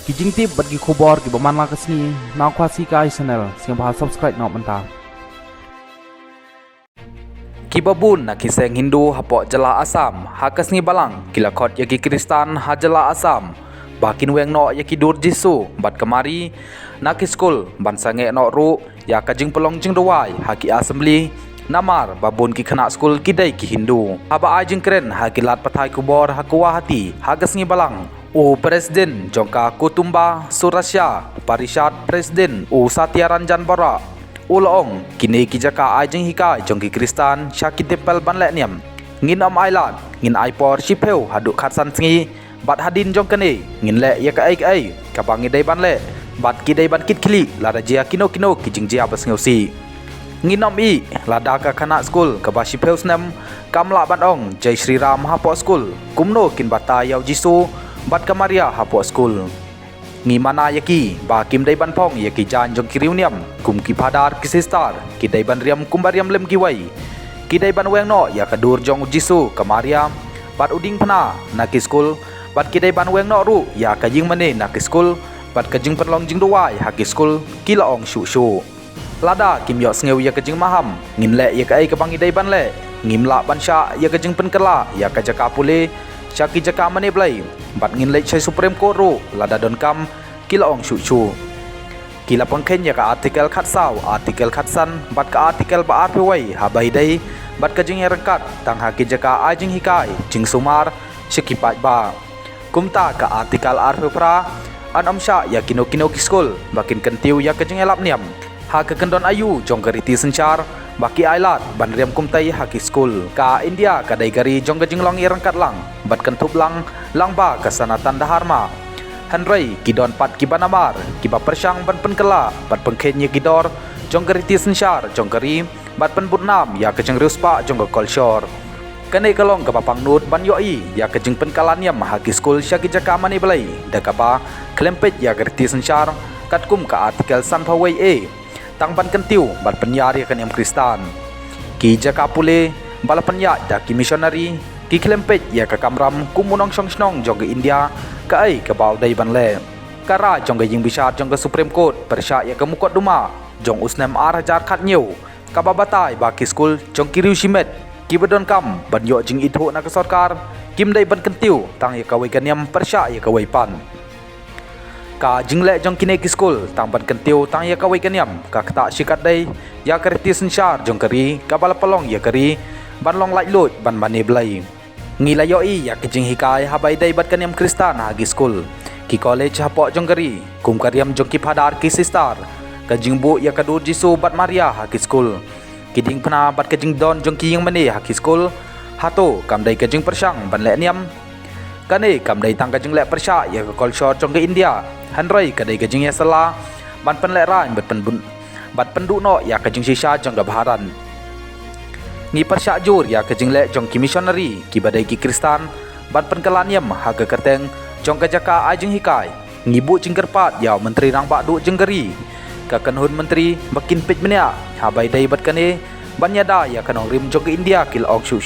Kijing tip bagi kubor ki baman la kesni na kwasi ka channel sing bahal subscribe na menta. Kibabun na kiseng Hindu hapo jala Asam hakasni balang kilakot yaki Kristan ha jala Asam bakin weng no yaki dur Jisu bat kemari na kiskul ban sange no ru ya kajing pelong jing dawai haki assembly namar babun ki khana skul kidai ki Hindu haba ajing keren hakilat pathai kubor hakwa hati hagasni balang u presiden jongka kutumba surasya parishad presiden u Satya Ranjan Bora ulong kini kijaka ajing hika jongki Kristan syaki tempel ban lek niam ngin om ailat ngin aipor shipeu haduk khatsan sngi bat hadin jong kene ngin lek ya ka ai kabangi dai ban lek bat kidai ban kit kili lada jia kino kijing jia bas ngeusi nginom i lada ka khana skul ka ba shipeu snam kamla ban ong Jai Sri Ram hapo skul kumno kin bata yau Jisu bat kamaria hapo skul ngi mana yaki ba kim dai ban phong yaki jan jong kiriuniam kum ki padar ki sistar ki dai ban riam kumbariam lem ki wai ki dai ban weng no ya kadur jong Jisu kamaria bat uding phana na ki skul bat ki dai ban weng no ru ya ka jing mane na ki skul bat ka jing penlong jing duai ha ki skul ki la ong shu lada kim yo sngew ya ka jing maham ngin le ya ka ai ka bangi dai ban le ngim la ban sha ya ka jing pen kala ya ka jaka pule syaki jaka mane blai bat ngin le chai supreme court ru lada don kam kila ong shu kila pangkhen ya ka artikel khat saw artikel khat san bat ka artikel ba arpe wai habai dai bat ka jing rangkat tang haki jaka ajing hikai jing sumar syaki pat ba kumta ka artikel arpe pra an amsha ya kino ki skul bakin kentiu ya ka jing elap niam ha ka kendon ayu jong gariti sencar baki ailat ban riam kumtai haki skul ka India ka dai gari jong gajing long irangkat lang bat kentup lang ba ka sanatan daharma hanrei kidon pat ki banamar ki ba persyang ban penkela bat pengkhenye gidor jong gariti sencar jong gari bat penbutnam ya ka jeng ruspa jong ga kolshor kane kalong ka papang nut ban yoi ya ka jeng penkalaniam haki skul syaki jaka mani belai dakapa klempet ya gariti sencar katkum ka artikel san phawai tang ban kentiu bat penyari kan yang Kristan ki jaka pule bala penya da ki missionary ki klempet ya ka kamram kumunong snong jong India ka ai ka baw dai ban le kara jong jing bisar jong supreme court persya ya ka mukot duma jong usnem ar hajar khat nyeu ka babatai ba ki skul jong kiriu simet ki bedon kam ban yo jing itho na ka sarkar kim dai ban kentiu tang ya ka wai kaniam persya ya ka wai pan ka jingle jong kine ki skul tang ban kentiu tang ya ka wai kaniam ka kata sikat dai ya kerti sensyar jong keri ka bala pelong ya keri ban long lai lut ban mane blai ngila yoi ya kijing hikai habai dai bat kaniam Kristan hagi skul ki college hapo jong keri kum kariam jong ki padar ki sistar ka jingbu ya kadur Jisu bat Maria hagi skul kiding phna bat ka jing don jong ki yang mane hagi skul hato kam dai ka jing persyang ban le niam kane kam dai tang ka jing le persya ya ka kolshor jong ke India hanrei kadai kajing ya sala ban pen le ran bat pendu no ya kajing sisa jong ga baharan ngi persya jur ya kajing le jong ki missionary ki badai ki Kristan ban pen kalaniam ha ka kerteng jong ka jaka ajing hikai ngi bu jingkerpat ya menteri rang ba du jenggeri ka kanhun menteri bakin pit menia ha bai dai bat kane ban yada ya kanong rim jong ke India kil ong shu